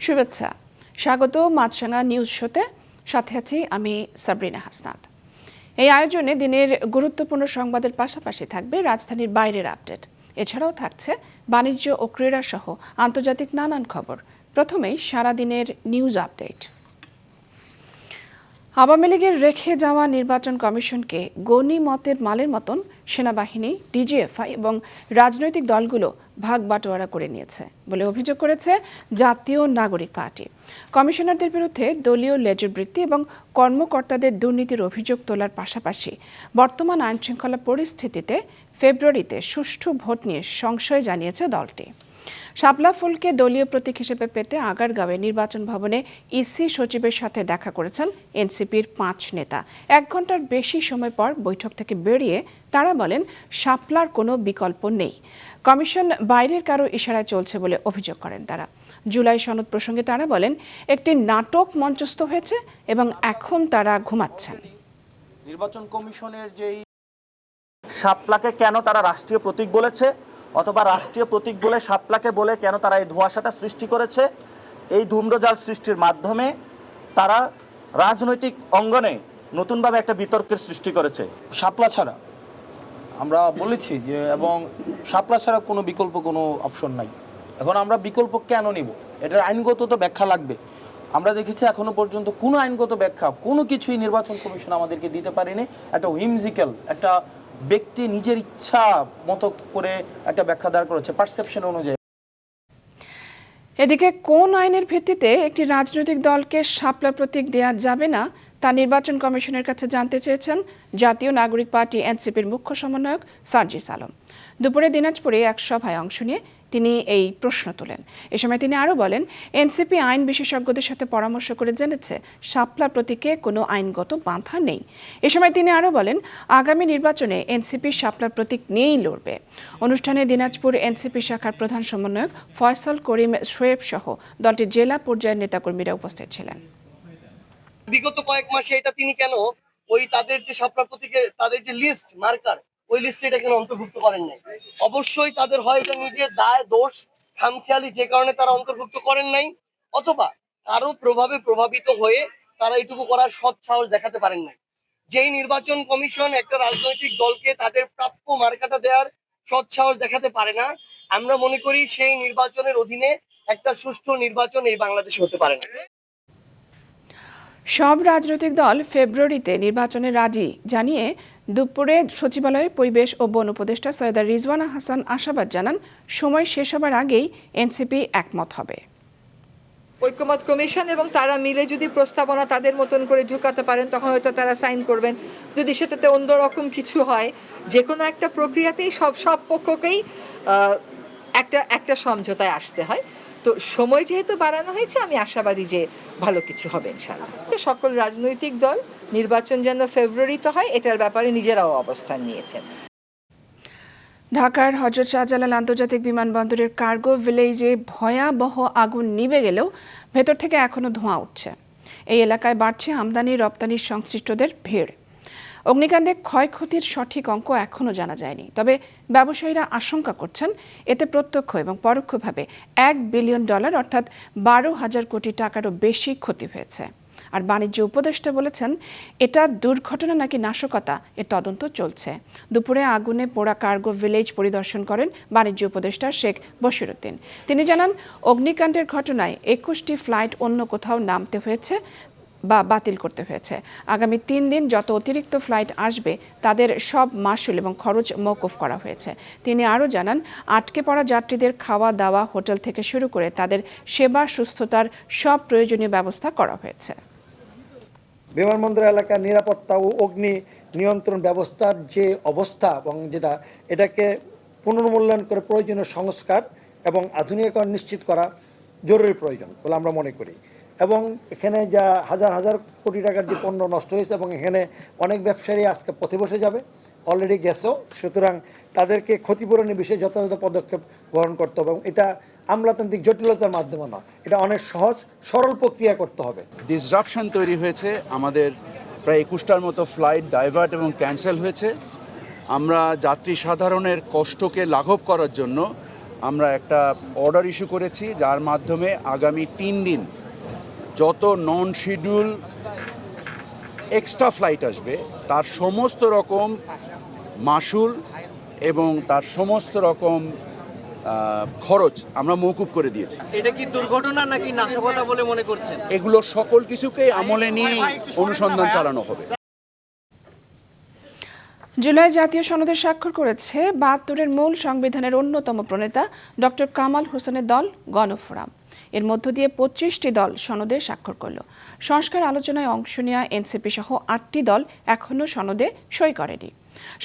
শুভেচ্ছা, স্বাগত মাছরাঙা নিউজ শোতে। সাথে আছি আমি সাবরিনা হাসনাত। এই আয়োজনে দিনের গুরুত্বপূর্ণ সংবাদের পাশাপাশি থাকবে রাজধানীর বাইরের আপডেট। এছাড়াও থাকছে বাণিজ্য ও ক্রীড়া সহ আন্তর্জাতিক নানান খবর। প্রথমেই সারাদিনের নিউজ আপডেট। আওয়ামী লীগের রেখে যাওয়া নির্বাচন কমিশনকে গণিমতের মালের মতন সেনাবাহিনী, ডিজিএফআই এবং রাজনৈতিক দলগুলো ভাগ বাটোয়ারা করে নিয়েছে বলে অভিযোগ করেছে জাতীয় নাগরিক পার্টি। কমিশনারদের বিরুদ্ধে দলীয় লেজুরবৃত্তি এবং কর্মকর্তাদের দুর্নীতির অভিযোগ তোলার পাশাপাশি বর্তমান আইনশৃঙ্খলা পরিস্থিতিতে ফেব্রুয়ারিতে সুষ্ঠু ভোট নিয়ে সংশয় জানিয়েছে দলটি। শাপলা ফুলকে দলীয় প্রতীক হিসেবে পেতে আগারগাঁওয়ে নির্বাচন ভবনে ইসি সচিবের সাথে দেখা করেছেন এনসিপির 5 নেতা। 1 ঘন্টার বেশি সময় পর বৈঠক থেকে বেরিয়ে তারা বলেন শাপলার কোনো বিকল্প নেই। কমিশন বাইরের কারো ইশারায় চলছে বলে অভিযোগ করেন তারা। জুলাই সনদ প্রসঙ্গে তারা বলেন একটি নাটক মঞ্চস্থ হয়েছে এবং এখন তারা ঘুমাচ্ছেন। নির্বাচন কমিশনের যেই শাপলাকে কেন তারা রাষ্ট্রীয় প্রতীক বলেছে অথবা রাষ্ট্রীয় প্রতীক বলে শাপলাকে বলে কেন তারা এই ধোঁয়াশাটা সৃষ্টি করেছে, এই ধূম্রজাল সৃষ্টির মাধ্যমে তারা রাজনৈতিক অঙ্গনে নতুনভাবে একটা বিতর্কের সৃষ্টি করেছে। শাপলা ছাড়া আমরা বলেছি যে, এবং শাপলা ছাড়া কোনো বিকল্প কোনো অপশন নাই। এখন আমরা বিকল্প কেন নিব, এটার আইনগত তো ব্যাখ্যা লাগবে। আমরা দেখেছি এখনো পর্যন্ত কোনো আইনগত ব্যাখ্যা কোনো কিছুই নির্বাচন কমিশন আমাদেরকে দিতে পারেনি। একটা হুইমজিক্যাল, একটা ব্যক্তি নিজের ইচ্ছা মতো করে একটা ব্যাখ্যা দাঁড় করেছে পারসেপশন অনুযায়ী। এদিকে কোন আইনের ভিত্তিতে একটি রাজনৈতিক দলকে শাপলা প্রতীক দেওয়া যাবে না তা নির্বাচন কমিশনের কাছে জানতে চেয়েছেন জাতীয় নাগরিক পার্টি এনসিপির মুখ্য সমন্বয়ক সার্জিস আলম। দুপুরে দিনাজপুরে এক সভায় অংশ নিয়ে তিনি এই প্রশ্ন তোলেন। এ সময় তিনি আরও বলেন, এনসিপি আইন বিশেষজ্ঞদের সাথে পরামর্শ করে জেনেছে শাপলা প্রতীকে কোনো আইনগত বাধা নেই। এ সময় তিনি আরও বলেন, আগামী নির্বাচনে এনসিপি শাপলা প্রতীক নিয়েই লড়বে। অনুষ্ঠানে দিনাজপুর এনসিপি শাখার প্রধান সমন্বয়ক ফয়সাল করিম শোয়েব সহ দলটির জেলা পর্যায়ের নেতাকর্মীরা উপস্থিত ছিলেন। বিগত কয়েক মাসে এটা তিনি কেন ওই তাদের যে শাপলা প্রতীকের তাদের যে লিস্ট মার্কার, ওই লিস্টে এটা কেন অন্তর্ভুক্ত করেন নাই? অবশ্যই তাদের হয় এটা নিজের দায়, দোষ, খামখেয়ালি, যে কারণে তারা অন্তর্ভুক্ত করেন নাই, অথবা কারো প্রভাবে প্রভাবিত হয়ে তারা এটুকু করার সৎ সাহস দেখাতে পারেন নাই। যেই নির্বাচন কমিশন একটা রাজনৈতিক দলকে তাদের প্রাপ্য মার্কাটা দেওয়ার সৎ সাহস দেখাতে পারে না, আমরা মনে করি সেই নির্বাচনের অধীনে একটা সুষ্ঠু নির্বাচন এই বাংলাদেশে হতে পারে না। সব রাজনৈতিক দল ফেব্রুয়ারিতে নির্বাচনে রাজি জানিয়ে দুপুরে সচিবালয়ে পরিবেশ ও বন উপদেষ্টা সৈয়দা রিজওয়ানা হাসান আশাবাদ জানান, সময় শেষ হবার আগেই এনসিপি একমত হবে। ঐক্যমত কমিশন এবং তারা মিলে যদি প্রস্তাবনা তাদের মতন করে ঢুকাতে পারেন তখন হয়তো তারা সাইন করবেন। যদি সেটাতে অন্যরকম কিছু হয়, যে কোনো একটা প্রক্রিয়াতেই সব পক্ষকেই একটা সমঝোতায় আসতে হয়। তো সময় যেহেতু বাড়ানো হয়েছে, আমি আশাবাদী যে ভালো কিছু হবে ইনশাআল্লাহ। সকল রাজনৈতিক দল নির্বাচন যেন ফেব্রুয়ারিতে হয় এটার ব্যাপারে নিজেরাও অবস্থান নিয়েছেন। ঢাকার হযরত শাহজালাল আন্তর্জাতিক বিমানবন্দরের কার্গো ভিলেজে ভয়াবহ আগুন নিভে গেলেও ভেতর থেকে এখনও ধোঁয়া উঠছে। এই এলাকায় বাড়ছে আমদানি রপ্তানির সংশ্লিষ্টদের ভিড়। অগ্নিকাণ্ডে ক্ষয়ক্ষতির সঠিক অঙ্ক এখনও জানা যায়নি, তবে ব্যবসায়ীরা আশঙ্কা করছেন এতে প্রত্যক্ষ এবং পরোক্ষভাবে $1 বিলিয়ন অর্থাৎ 12,000 কোটি টাকারও বেশি ক্ষতি হয়েছে। আর বাণিজ্য উপদেষ্টা বলেছেন, এটা দুর্ঘটনা নাকি নাশকতা এর তদন্ত চলছে। দুপুরে আগুনে পোড়া কার্গো ভিলেজ পরিদর্শন করেন বাণিজ্য উপদেষ্টা শেখ বশিরউদ্দিন। তিনি জানান, অগ্নিকাণ্ডের ঘটনায় 21টি ফ্লাইট অন্য কোথাও নামতে হয়েছে বা বাতিল করতে হয়েছে। আগামী 3 দিন যত অতিরিক্ত ফ্লাইট আসবে তাদের সব মাশুল এবং খরচ মওকুফ করা হয়েছে। তিনি আরও জানান, আটকে পড়া যাত্রীদের খাওয়া দাওয়া, হোটেল থেকে শুরু করে তাদের সেবা সুস্থতার সব প্রয়োজনীয় ব্যবস্থা করা হয়েছে। বিমানবন্দর এলাকার নিরাপত্তা ও অগ্নি নিয়ন্ত্রণ ব্যবস্থার যে অবস্থা এবং এটাকে পুনর্মূল্যায়ন করে প্রয়োজনীয় সংস্কার এবং আধুনিকীকরণ নিশ্চিত করা জরুরি প্রয়োজন বলে আমরা মনে করি। এবং এখানে যা হাজার হাজার কোটি টাকার যে পণ্য নষ্ট হয়েছে এবং এখানে অনেক ব্যবসায়ী আজকে পথে বসে যাবে, অলরেডি গেছেও। সুতরাং তাদেরকে ক্ষতিপূরণের বিষয়ে যথাযথ পদক্ষেপ গ্রহণ করতে হবে এবং এটা আমলাতান্ত্রিক জটিলতার মাধ্যমে নয়, এটা অনেক সহজ সরল প্রক্রিয়া করতে হবে। ডিসরাপশন তৈরি হয়েছে, আমাদের প্রায় 21টার মতো ফ্লাইট ডাইভার্ট এবং ক্যান্সেল হয়েছে। আমরা যাত্রী সাধারণের কষ্টকে লাঘব করার জন্য আমরা একটা অর্ডার ইস্যু করেছি, যার মাধ্যমে আগামী 3 দিন যত নন শিডিউল এক্সট্রা ফ্লাইট আসবে তার সমস্ত রকম মাশুল এবং তার সমস্ত রকম খরচ আমরা মওকুফ করে দিয়েছি। এটা কি দুর্ঘটনা নাকি নাশকতা বলে মনে করছেন? এগুলো সকল কিছুকেই আমলে নিয়ে অনুসন্ধান চালানো হবে। জুলাই জাতীয় সনদে স্বাক্ষর করেছে ৭২-এর মূল সংবিধানের অন্যতম প্রণেতা ডক্টর কামাল হোসেনের দল গণফোরাম। এর মধ্য দিয়ে 25টি দল সনদে স্বাক্ষর করল। সংস্কার আলোচনায় অংশ নেওয়া এনসিপি সহ 8টি দল এখনও সনদে সই করেনি।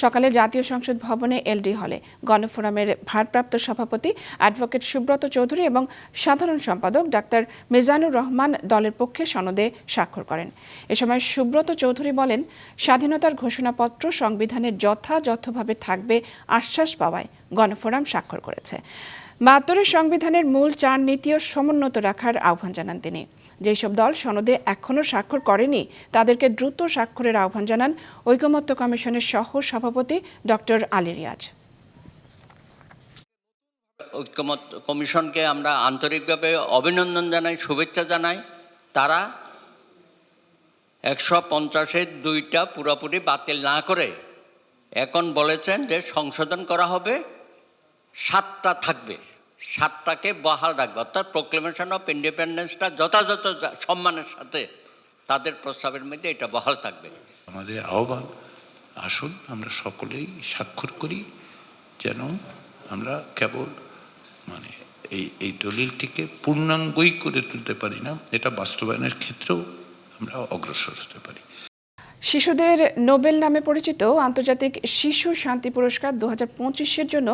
সকালে জাতীয় সংসদ ভবনে এলডি হলে গণফোরামের ভারপ্রাপ্ত সভাপতি অ্যাডভোকেট সুব্রত চৌধুরী এবং সাধারণ সম্পাদক ডাক্তার মিজানুর রহমান দলের পক্ষে সনদে স্বাক্ষর করেন। এ সময় সুব্রত চৌধুরী বলেন, স্বাধীনতার ঘোষণাপত্র সংবিধানের যথাযথভাবে থাকবে আশ্বাস পাওয়ায় গণফোরাম স্বাক্ষর করেছে। ৭২-এর সংবিধানের মূল 4 নীতিও সমুন্নত রাখার আহ্বান জানান তিনি। যেসব দল সনদে এখনও স্বাক্ষর করেনি তাদেরকে দ্রুত স্বাক্ষরের আহ্বান জানান ঐকমত্য কমিশনের সহ সভাপতি ডক্টর আলী রিয়াজ। ঐকমত্য কমিশনকে আমরা আন্তরিকভাবে অভিনন্দন জানাই, শুভেচ্ছা জানাই। তারা 150-এর 2টা পুরোপুরি বাতিল না করে এখন বলেছেন যে সংশোধন করা হবে, 7টা থাকবে, 7টাকে বহাল রাখবে, অর্থাৎ প্রোক্লেমেশন অফ ইন্ডিপেন্ডেন্সটা যথাযথ সম্মানের সাথে তাদের প্রস্তাবের মধ্যে এটা বহাল থাকবে। আমাদের আহ্বান, আসুন আমরা সকলেই স্বাক্ষর করি, যেন আমরা কেবল এই দলিলটিকে পূর্ণাঙ্গই করে তুলতে পারি না, এটা বাস্তবায়নের ক্ষেত্রেও আমরা অগ্রসর হতে পারি। শিশুদের নোবেল নামে পরিচিত আন্তর্জাতিক শিশু শান্তি পুরস্কার 2025-এর জন্য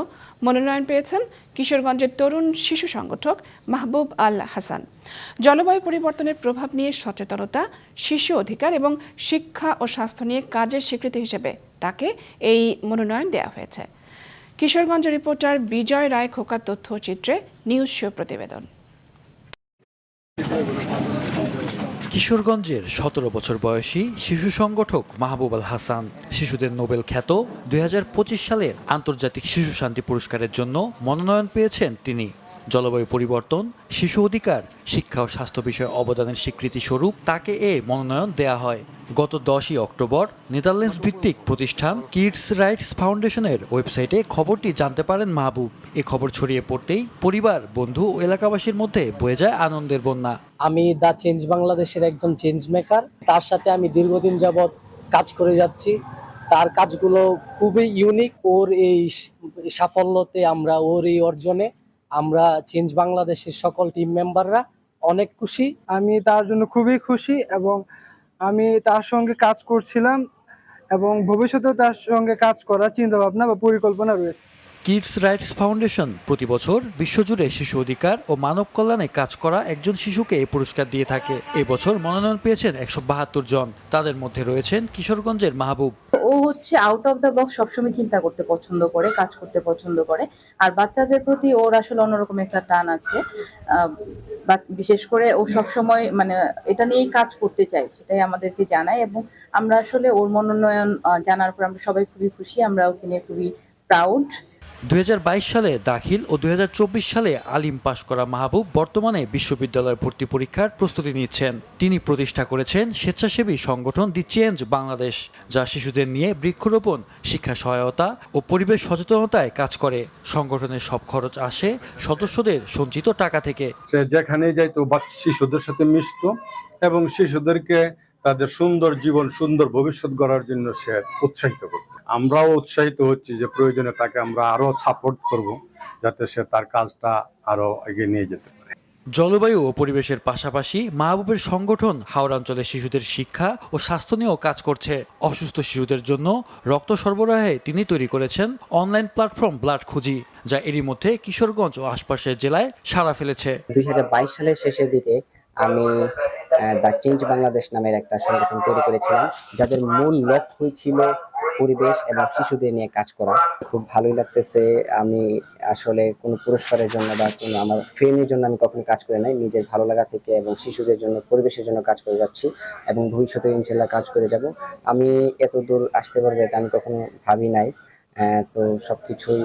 মনোনয়ন পেয়েছেন কিশোরগঞ্জের তরুণ শিশু সংগঠক মাহবুব আল হাসান। জলবায়ু পরিবর্তনের প্রভাব নিয়ে সচেতনতা, শিশু অধিকার এবং শিক্ষা ও স্বাস্থ্য নিয়ে কাজের স্বীকৃতি হিসেবে তাকে এই মনোনয়ন দেওয়া হয়েছে। কিশোরগঞ্জ রিপোর্টার বিজয় রায় খোকার তথ্যচিত্রে নিউজ শো প্রতিবেদন। কিশোরগঞ্জের 17 বছর বয়সী শিশু সংগঠক মাহবুব আল হাসান শিশুদের নোবেল খ্যাত 2025 সালের আন্তর্জাতিক শিশু শান্তি পুরস্কারের জন্য মনোনয়ন পেয়েছেন তিনি। জলবায়ু পরিবর্তন, শিশু অধিকার, শিক্ষা ও স্বাস্থ্য বিষয়ে অবদানের স্বীকৃতি স্বরূপ তাকে এ মনোনয়ন দেয়া হয়। গত 10ই অক্টোবর নেদারল্যান্ডস ভিত্তিক প্রতিষ্ঠান কিডস রাইটস ফাউন্ডেশনের ওয়েবসাইটে খবরটি জানতে পারেন মাহবুব। এ খবর ছড়িয়ে পড়তেই পরিবার, বন্ধু ও এলাকাবাসীর মধ্যে বয়ে যায় আনন্দের বন্যা। আমি দ্য চেঞ্জ বাংলাদেশের একজন চেঞ্জ মেকার, তার সাথে আমি দীর্ঘদিন যাবৎ কাজ করে যাচ্ছি। তার কাজগুলো খুবই ইউনিক। ওর এই সাফল্যতে ওর এই অর্জনে আমরা চেঞ্জ বাংলাদেশের সকল টিম মেম্বাররা অনেক খুশি। আমি তার জন্য খুবই খুশি এবং আমি তার সঙ্গে কাজ করছিলাম এবং ভবিষ্যতেও তার সঙ্গে কাজ করার চিন্তা ভাবনা বা পরিকল্পনা রয়েছে। কিডস রাইটস ফাউন্ডেশন প্রতি বছর বিশ্বজুড়ে শিশু অধিকার ও মানব কল্যাণে কাজ করা একজন শিশুকে এই পুরস্কার দিয়ে থাকে। এবছর মনোনয়ন পেয়েছেন 172 জন। তাদের মধ্যে রয়েছেন কিশোরগঞ্জের মাহবুব। ও হচ্ছে আউট অফ দ্য বক্স, সবসময় চিন্তা করতে পছন্দ করে, কাজ করতে পছন্দ করে। আর বাচ্চাদের প্রতি ওর আসলে অন্যরকম একটা টান আছে। বিশেষ করে ও সবসময় এটা নিয়েই কাজ করতে চায়, সেটাই আমাদেরকে জানায়। এবং আমরা আসলে ওর মনোনয়ন জানার পর আমরা সবাই খুবই খুশি, আমরা ওকে নিয়ে খুবই প্রাউড। 2022 সালে দাখিল ও 2024 সালে আলিম পাশ করা মাহবুব বর্তমানে বিশ্ববিদ্যালয় ভর্তি পরীক্ষার প্রস্তুতি নিচ্ছেন। তিনি প্রতিষ্ঠা করেছেন স্বেচ্ছাসেবী সংগঠন দি চেঞ্জ বাংলাদেশ, যা শিশুদের নিয়ে বৃক্ষরোপণ, শিক্ষা সহায়তা ও পরিবেশ সচেতনতায় কাজ করে। সংগঠনের সব খরচ আসে সদস্যদের সঞ্চিত টাকা থেকে। সে যেখানে যাইতো শিশুদের সাথে মিশতো এবং শিশুদেরকে তাদের সুন্দর জীবন, সুন্দর ভবিষ্যৎ গড়ার জন্য সে উৎসাহিত করত। আমরাও উৎসাহিত হচ্ছি যে প্রয়োজনে তাকে আমরা আরো সাপোর্ট করব, যাতে সে তার কাজটা আরো এগিয়ে নিয়ে যেতে পারে। জলবায়ু ও পরিবেশের পাশাপাশি মাহবুবের সংগঠন হাওড়া অঞ্চলের শিশুদের শিক্ষা ও স্বাস্থ্য নিয়েও কাজ করছে। অসুস্থ শিশুদের জন্য রক্ত সরবরাহে তিনি তৈরি করেছেন অনলাইন প্ল্যাটফর্ম ব্লাড খুঁজি, যা এরই মধ্যে কিশোরগঞ্জ ও আশপাশের জেলায় সাড়া ফেলেছে। 2022 সালের শেষের দিকে আমি দ্য চেঞ্জ বাংলাদেশ নামের একটা সংগঠন তৈরি করেছিলাম, যাদের মূল লক্ষ্য ছিল পরিবেশ এবং শিশুদের নিয়ে কাজ করা। খুব ভালোই লাগতেছে। আমি আসলে কোনো পুরস্কারের জন্য বা কোনো আমার ফেমের জন্য আমি কখনো কাজ করে নাই, নিজের ভালো লাগা থেকে এবং শিশুদের জন্য, পরিবেশের জন্য কাজ করে যাচ্ছি এবং ভবিষ্যতে ইনশাল্লাহ কাজ করে যাব। আমি এত দূর আসতে পারবো এটা আমি কখনো ভাবি নাই। তো সবকিছুই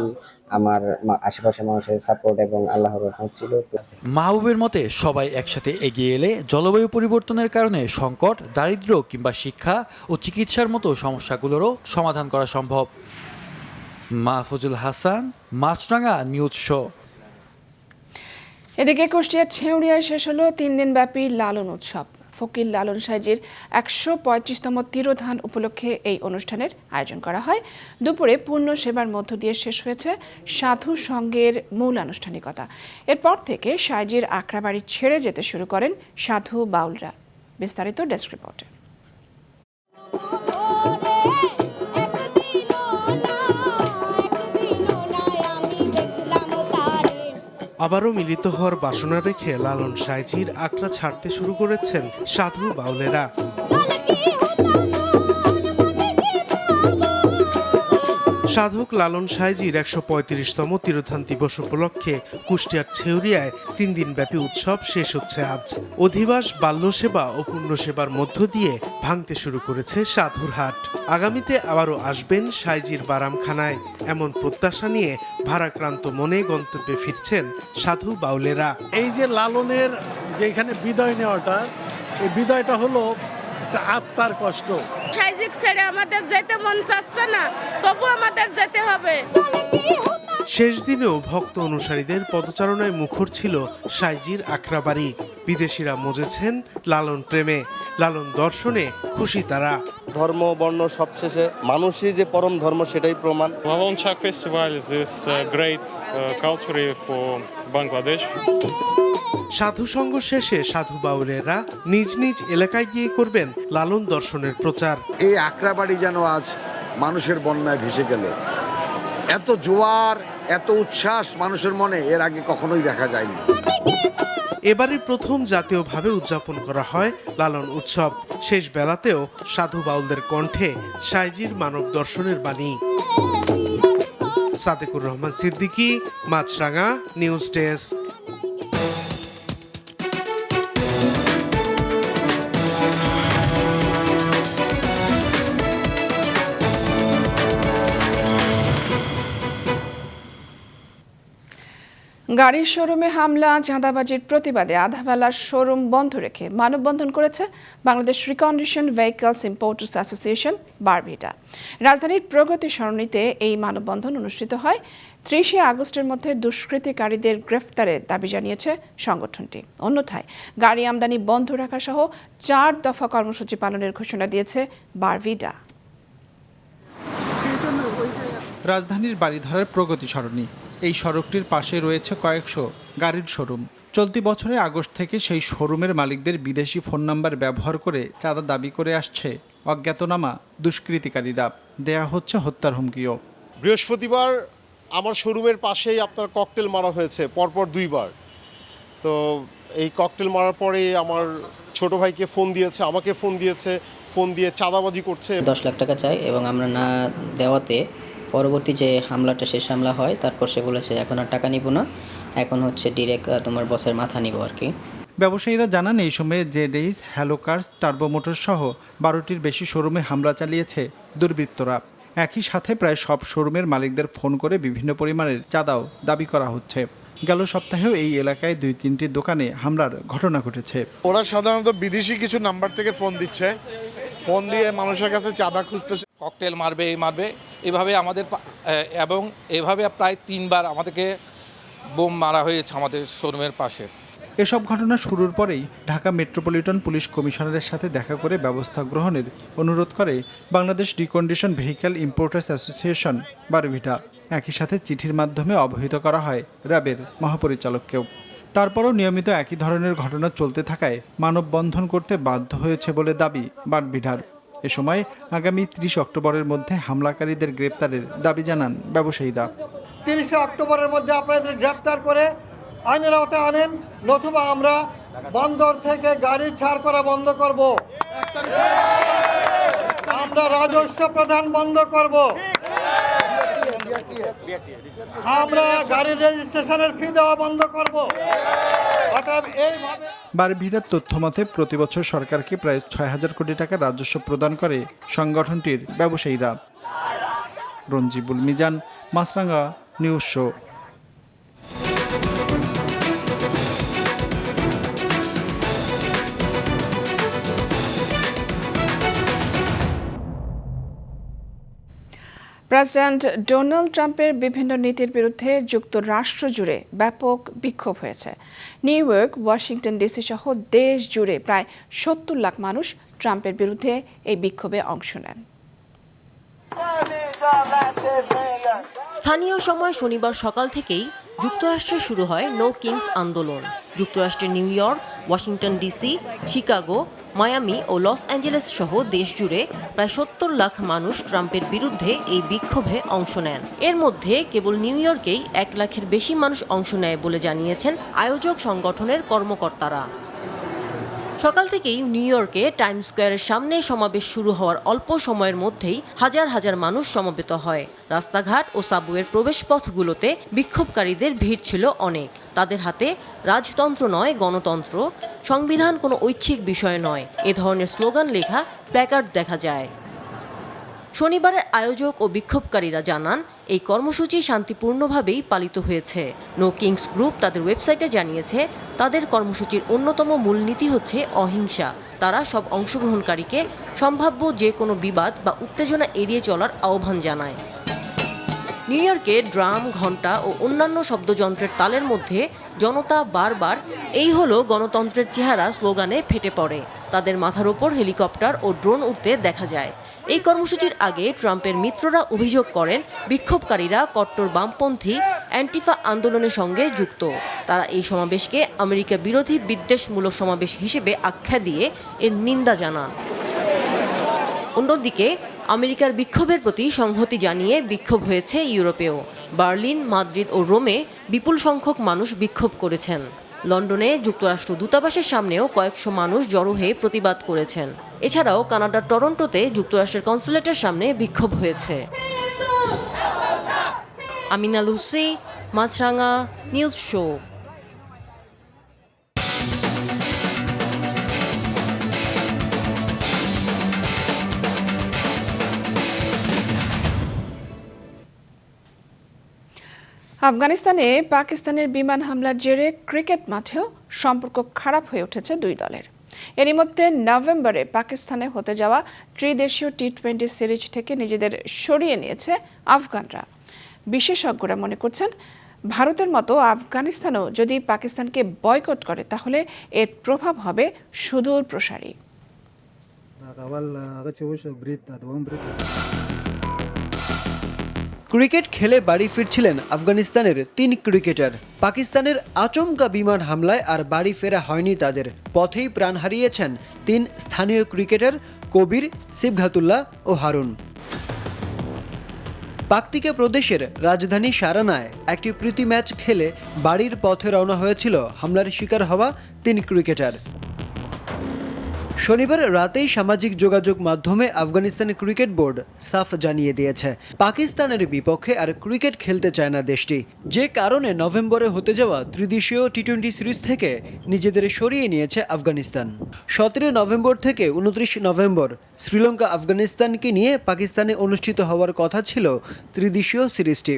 আমার আশেপাশের মানুষের সাপোর্ট এবং আল্লাহর রহমত ছিল। মাহবুবের মতে সবাই একসাথে এগিয়ে এলে জলবায়ু পরিবর্তনের কারণে সংকট, দারিদ্র্য কিংবা শিক্ষা ও চিকিৎসার মতো সমস্যাগুলোরও সমাধান করা সম্ভব। মাহফুজুল হাসান, মাছরাঙা নিউজ শো। এদিকে কুষ্টিয়ার ছেউড়িয়ায় শেষ হলো 3 দিনব্যাপী লালন উৎসব। ফকির লালন সাইজির 135তম তিরোধান উপলক্ষে এই অনুষ্ঠানের আয়োজন করা হয়। দুপুরে পূর্ণ সেবার মধ্য দিয়ে শেষ হয়েছে সাধু সঙ্গের মূল আনুষ্ঠানিকতা। এরপর থেকে সাইজির আখড়াবাড়ি ছেড়ে যেতে শুরু করেন সাধু বাউলরা। বিস্তারিত ডেস্ক রিপোর্টে। আবারও মিলিত হওয়ার বাসনা রেখে লালন সাইজির আখড়া ছাড়তে শুরু করেছেন সাধু বাউলেরা। সাধক লালন সাইজির 135তম তিরোধান দিবস উপলক্ষে কুষ্টিয়ার ছেউরিয়ায় 3 দিনব্যাপী উৎসব শেষ হচ্ছে আজ। অধিবাস, বাল্যসেবা ও পূর্ণসেবার মধ্য দিয়ে ভাঙতে শুরু করেছে সাধুর হাট। আগামীতে আবারও আসবেন সাইজির বারামখানায়, এমন প্রত্যাশা নিয়ে ভারাক্রান্ত মনে গন্তব্যে ফিরছেন সাধু বাউলেরা। এই যে লালনের যে এখানে বিদায় নেওয়াটা, এই বিদায়টা হলো আত্মার কষ্ট। সাইজিক ছেড়ে আমাদের যেতে মন চাচ্ছে না, তবু আমাদের যেতে হবে। শেষ দিনেও ভক্ত অনুসারীদের পদচারণায় মুখর ছিল সাইজির আখড়াবাড়ি। বিদেশিরা মজেছেন লালন প্রেমে, লালন দর্শনে খুশি তারা। ধর্ম বর্ণ সবশেষে মানুষই যে পরম ধর্ম সেটাই প্রমাণ। Lalon Chak Festival is great culture for Bangladesh. সাধু সঙ্গ শেষে সাধু বাউলেরা নিজ নিজ এলাকায় গিয়ে করবেন লালন দর্শনের প্রচার। এই আখড়াবাড়ি যেন আজ মানুষের বন্যায় ভেসে গেল। এত জোয়ার, এত উচ্ছ্বাস মানুষের মনে এর আগে কখনোই দেখা যায়নি। এবারে প্রথম জাতীয়ভাবে উদযাপন করা হয় লালন উৎসব। শেষ বেলাতেও সাধু বাউলদের কণ্ঠে সাইজির মানব দর্শনের বাণী। সাদেকুর রহমান সিদ্দিকী, মাছরাঙা নিউজ ডেস্ক। গাড়ির শোরুমে হামলা, চাঁদাবাজির প্রতিবাদে আধাবেলার শোরুম বন্ধ রেখে মানববন্ধন করেছে Bangladesh reconditioned vehicles importers association BARVIDA. রাজধানীর প্রগতি সরণিতে এই মানববন্ধন অনুষ্ঠিত হয়। 30 আগস্টের মধ্যে দুষ্কৃতিকারীদের গ্রেফতারের দাবি জানিয়েছে সংগঠনটি। অন্যথায় গাড়ি আমদানি বন্ধ রাখা সহ 4 দফা কর্মসূচি পালনের ঘোষণা দিয়েছে বারভিটা। রাজধানীর বাড়িধারার প্রগতি সরণি, এই সড়কটির পাশে রয়েছে কয়েকশো গাড়ির শোরুম। চলতি বছরের আগস্ট থেকে সেই শোরুমের মালিকদের বিদেশি ফোন নাম্বার ব্যবহার করে চাঁদা দাবি করে আসছে অজ্ঞাতনামা দুষ্কৃতিকারীরা। দেয়া হচ্ছে হত্যার হুমকিও। বৃহস্পতিবার আমার শোরুমের পাশেই আপনার ককটেল মারা হয়েছে পরপর 2 বার। তো এই ককটেল মারার পরে আমার ছোট ভাইকে ফোন দিয়েছে, আমাকে ফোন দিয়েছে, ফোন দিয়ে চাঁদাবাজি করছে। 10 লাখ টাকা চাই এবং আমরা না দেওয়াতে পরবর্তী যে হামলাটা শেষ হামলা হয়, তারপর সে বলেছে এখন আর টাকা নিব না, এখন হচ্ছে ডিরেক্ট তোমার বসের মাথা নিব আর কি। ব্যবসায়ীরা জানান এই সময়ে ZH, Hello Cars, Turbo Motors সহ 12টির বেশি শোরুমে হামলা চালিয়েছে দুর্বৃত্তরা। একই সাথে প্রায় সব শোরুমের মালিকদের ফোন করে বিভিন্ন পরিমাণের চাঁদাও দাবি করা হচ্ছে। গেল সপ্তাহেও এই এলাকায় 2-3টি দোকানে হামলার ঘটনা ঘটেছে। ওরা সাধারণত বিদেশি কিছু নাম্বার থেকে ফোন দিচ্ছে, ফোন দিয়ে মানুষের কাছে চাঁদা খুঁজতেছে। ককটেল মারবে, এই মারবে, এভাবে আমাদের এবং এভাবে প্রায় 3 বার আমাদেরকে বোম মারা হয়েছে আমাদের শোরুমের পাশে। এসব ঘটনা শুরুর পরেই ঢাকা মেট্রোপলিটন পুলিশ কমিশনারের সাথে দেখা করে ব্যবস্থা গ্রহণের অনুরোধ করে Bangladesh reconditioned vehicle importers association BARVIDA. একই সাথে চিঠির মাধ্যমে অবহিত করা হয় র্যাবের মহাপরিচালককেও। তারপরও নিয়মিত একই ধরনের ঘটনা চলতে থাকায় মানববন্ধন করতে বাধ্য হয়েছে বলে দাবি বারভিটার। এ সময় আগামী 30 অক্টোবরের মধ্যে হামলাকারীদের গ্রেপ্তারের দাবি জানান ব্যবসায়ীরা। 30 অক্টোবরের মধ্যে আপনাদের গ্রেপ্তার করে আইনের আওতায় আনেন, নতুবা আমরা বন্দর থেকে গাড়ি ছাড় করা বন্ধ করব, আমরা রাজস্ব প্রদান বন্ধ করব, আমরা গাড়ির রেজিস্ট্রেশনের ফি দেওয়া বন্ধ করব। বারভিটার তথ্য মতে প্রতি বছর সরকারকে প্রায় 6,000 কোটি টাকা রাজস্ব প্রদান করে সংগঠনটির ব্যবসায়ীরা। রঞ্জিবুল মিজান, মাছরাঙা নিউজ শো। প্রেসিডেন্ট ডোনাল্ড ট্রাম্পের বিভিন্ন নীতির বিরুদ্ধে যুক্তরাষ্ট্র জুড়ে ব্যাপক বিক্ষোভ হয়েছে। নিউ ইয়র্ক, ওয়াশিংটন ডিসি সহ দেশ জুড়ে প্রায় ৭০ লাখ মানুষ ট্রাম্পের বিরুদ্ধে এই বিক্ষোভে অংশ নেন। স্থানীয় সময় শনিবার সকাল থেকেই যুক্তরাষ্ট্রে শুরু হয় নো কিংস আন্দোলন। যুক্তরাষ্ট্রের New York, Washington DC, Chicago, Miami ও লস অ্যাঞ্জেলেস সহ দেশ জুড়ে প্রায় ৭০ লাখ মানুষ ট্রাম্পের বিরুদ্ধে এই বিক্ষোভে অংশ নেন। এর মধ্যে কেবল নিউ ইয়র্কেই ১ লাখের বেশি মানুষ অংশ নেয় বলে জানিয়েছেন আয়োজক সংগঠনের কর্মকর্তারা। সকাল থেকেই নিউ ইয়র্কে টাইমস স্কোয়ারের সামনে সমাবেশ শুরু হওয়ার অল্প সময়ের মধ্যেই হাজার হাজার মানুষ সমবেত হয়। রাস্তাঘাট ও সাবওয়ের প্রবেশপথগুলোতে বিক্ষোভকারীদের ভিড় ছিল অনেক। তাদের হাতে রাজতন্ত্র নয় গণতন্ত্র, সংবিধান কোনো ঐচ্ছিক বিষয় নয় এ ধরনের স্লোগান লেখা প্ল্যাকার্ড দেখা যায়। শনিবারের আয়োজক ও বিক্ষোভকারীরা জানান এই কর্মসূচি শান্তিপূর্ণভাবেই পালিত হয়েছে। নো কিংস গ্রুপ তাদের ওয়েবসাইটে জানিয়েছে তাদের কর্মসূচির অন্যতম মূলনীতি হচ্ছে অহিংসা। তারা সব অংশগ্রহণকারীকে সম্ভাব্য যে কোনো বিবাদ বা উত্তেজনা এড়িয়ে চলার আহ্বান জানায়। নিউ ইয়র্কে ড্রাম, ঘণ্টা ও অন্যান্য শব্দযন্ত্রের তালের মধ্যে জনতা বারবার এই হলো গণতন্ত্রের চেহারা স্লোগানে ফেটে পড়ে। তাদের মাথার ওপর হেলিকপ্টার ও ড্রোন উঠতে দেখা যায়। এই কর্মসূচির আগে ট্রাম্পের মিত্ররা অভিযোগ করেন বিক্ষোভকারীরা কট্টর বামপন্থী অ্যান্টিফা আন্দোলনের সঙ্গে যুক্ত। তারা এই সমাবেশকে আমেরিকা বিরোধী বিদ্বেষমূলক সমাবেশ হিসেবে আখ্যা দিয়ে এর নিন্দা জানান। অন্যদিকে আমেরিকার বিক্ষোভের প্রতি সংহতি জানিয়ে বিক্ষোভ হয়েছে ইউরোপেও। বার্লিন, মাদ্রিদ ও রোমে বিপুল সংখ্যক মানুষ বিক্ষোভ করেছেন। লন্ডনে যুক্তরাষ্ট্র দূতাবাসের সামনেও কয়েকশো মানুষ জড়ো হয়ে প্রতিবাদ করেছেন। এছাড়াও কানাডার টরন্টোতে যুক্তরাষ্ট্রের কনসুলেটের সামনে বিক্ষোভ হয়েছে। আমিনা লুসি, মাছরাঙা, নিউজ শো। আফগানিস্তানে পাকিস্তানের বিমান হামলার জেরে ক্রিকেট মাঠেও সম্পর্ক খারাপ হয়ে উঠেছে দুই দলের। এরই মধ্যে নভেম্বরে পাকিস্তানে হতে যাওয়া ত্রিদেশীয় টি-20 সিরিজ থেকে নিজেদের সরিয়ে নিয়েছে আফগানরা। বিশেষজ্ঞরা মনে করছেন ভারতের মতো আফগানিস্তানও যদি পাকিস্তানকে বয়কট করে তাহলে এর প্রভাব হবে সুদূর প্রসারী। ক্রিকেট খেলে বাড়ি ফিরছিলেন আফগানিস্তানের 3 ক্রিকেটার। পাকিস্তানের আচমকা বিমান হামলায় আর বাড়ি ফেরা হয়নি তাদের। পথেই প্রাণ হারিয়েছেন 3 স্থানীয় ক্রিকেটার কবির, সিবঘাতুল্লাহ ও হারুন। পাকতিকা প্রদেশের রাজধানী সারানায় একটি প্রীতি ম্যাচ খেলে বাড়ির পথে রওনা হয়েছিল হামলার শিকার হওয়া 3 ক্রিকেটার। শনিবার রাতেই সামাজিক যোগাযোগ মাধ্যমে আফগানিস্তান ক্রিকেট বোর্ড সাফ জানিয়ে দিয়েছে পাকিস্তানের বিপক্ষে আর ক্রিকেট খেলতে চায় না দেশটি, যে কারণে নভেম্বরে হতে যাওয়া ত্রিদেশীয় টি-20 সিরিজ থেকে নিজেদের সরিয়ে নিয়েছে আফগানিস্তান। 17 নভেম্বর থেকে 29 নভেম্বর শ্রীলঙ্কা আফগানিস্তানকে নিয়ে পাকিস্তানে অনুষ্ঠিত হওয়ার কথা ছিল ত্রিদেশীয় সিরিজটি।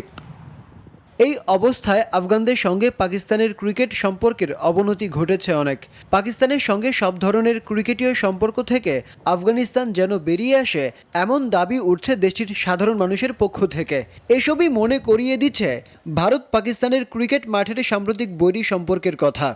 এই অবস্থায় আফগানদের সঙ্গে পাকিস্তানের ক্রিকেট সম্পর্কের অবনতি ঘটেছে অনেক। পাকিস্তানের সঙ্গে সব ধরনের ক্রিকেটীয় সম্পর্ক থেকে আফগানিস্তান যেন বেরিয়ে আসে এমন দাবি উঠছে দেশটির সাধারণ মানুষের পক্ষ থেকে। এসবই মনে করিয়ে দিচ্ছে ভারত পাকিস্তানের ক্রিকেট মাঠের সাম্প্রতিক বৈরী সম্পর্কের কথা।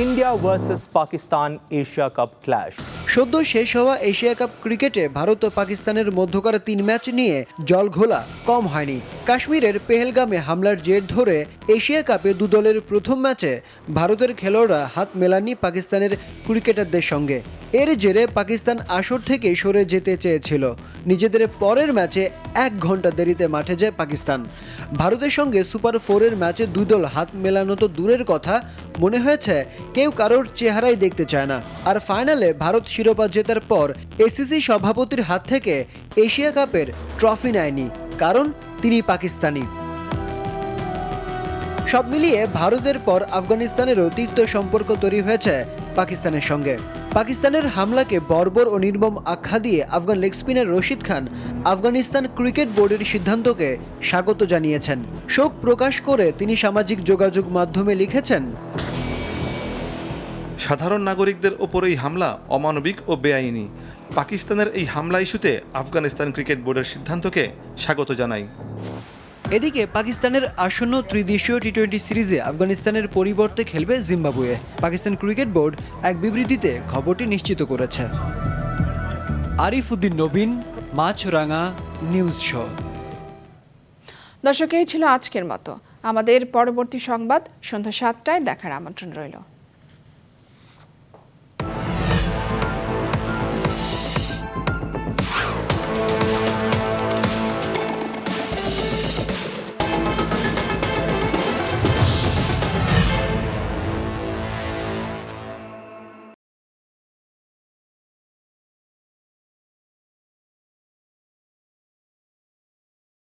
India versus Pakistan Asia cup clash. সদ্য শেষ হওয়া এশিয়া কাপ ক্রিকেটে ভারত ও পাকিস্তানের মধ্যকার 3 ম্যাচ নিয়ে জলঘোলা কম হয়নি। কাশ্মীরের পেহেলগামে হামলার জের ধরে এশিয়া কাপে 2 দলের প্রথম ম্যাচে ভারতের খেলোয়াড়রা হাত মেলাননি পাকিস্তানের ক্রিকেটারদের সঙ্গে। এর জেরে পাকিস্তান আসর থেকে সরে যেতে চেয়েছিল। নিজেদের পরের ম্যাচে 1 ঘন্টা দেরিতে মাঠে যায় পাকিস্তান। ভারতের সঙ্গে সুপার 4-এর ম্যাচে 2 দল হাত মেলানো তো দূরের কথা, মনে হয়েছে কেউ কারোর চেহারাই দেখতে চায় না। আর ফাইনালে ভারত শিরোপা জেতার পর এসিসি সভাপতির হাত থেকে এশিয়া কাপের ট্রফি নেয়নি, কারণ তিনি পাকিস্তানি। সব মিলিয়ে ভারতের পর আফগানিস্তানেরও তিক্ত সম্পর্ক তৈরি হয়েছে পাকিস্তানের সঙ্গে। পাকিস্তানের হামলাকে বর্বর ও নির্মম আখ্যা দিয়ে Afghan leg spinner Rashid Khan Afghanistan cricket বোর্ডের সিদ্ধান্তকে স্বাগত জানিয়েছেন। শোক প্রকাশ করে তিনি সামাজিক যোগাযোগ মাধ্যমে লিখেছেন, সাধারণ নাগরিকদের ওপর এই হামলা অমানবিক ও বেআইনি। পাকিস্তানের এই হামলা ইস্যুতে আফগানিস্তান ক্রিকেট বোর্ডের সিদ্ধান্তকে স্বাগত জানাই। এদিকে পাকিস্তানের আসন্ন ত্রিদেশীয় টি-20 সিরিজে আফগানিস্তানের পরিবর্তে খেলবে জিম্বাবুয়ে। পাকিস্তান ক্রিকেট বোর্ড এক বিবৃতিতে খবরটি নিশ্চিত করেছে। আরিফ উদ্দিন নবীন, মাছরাঙা নিউজ শো। দর্শক, এই ছিল আজকের মতো। আমাদের পরবর্তী সংবাদ সন্ধ্যা 7টায় দেখার আমন্ত্রণ রইল।